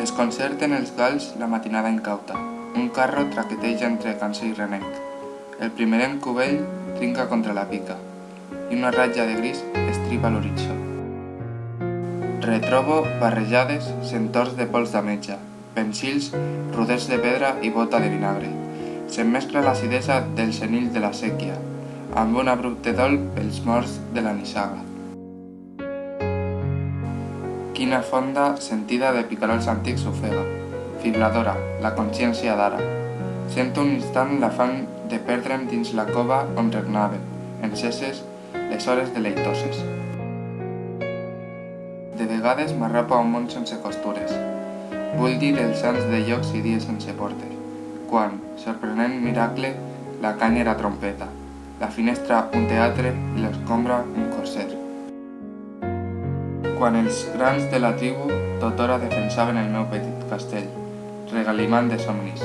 Desconcerten els galls la matinada incauta. Un carro traqueteja entre cançó i renec. El primerenc cubell trinca contra la pica i una ratlla de gris estripa l'horitzó. Retrobo barrejades centors de pols d'ametlla, pensils, roders de pedra i bota de vinagre. Se'n mescla l'acidesa del senil de la sèquia, amb un abrupte dol pels morts de la nissaga. Quina fonda sentida de picarols antics ofega, fibladora, la consciència d'ara. Sento un instant l'afany de perdre'm dins la cova on regnaven, enceses, les hores deleitoses. De vegades m'arrapa un món sense costures. Vull dir els sants de llocs i dies sense portes, quan, sorprenent miracle, la canya era trompeta, la finestra un teatre i l'escombra un corser. Quan els grans de la tribu tothora defensaven el meu petit castell, regalimant de somnis.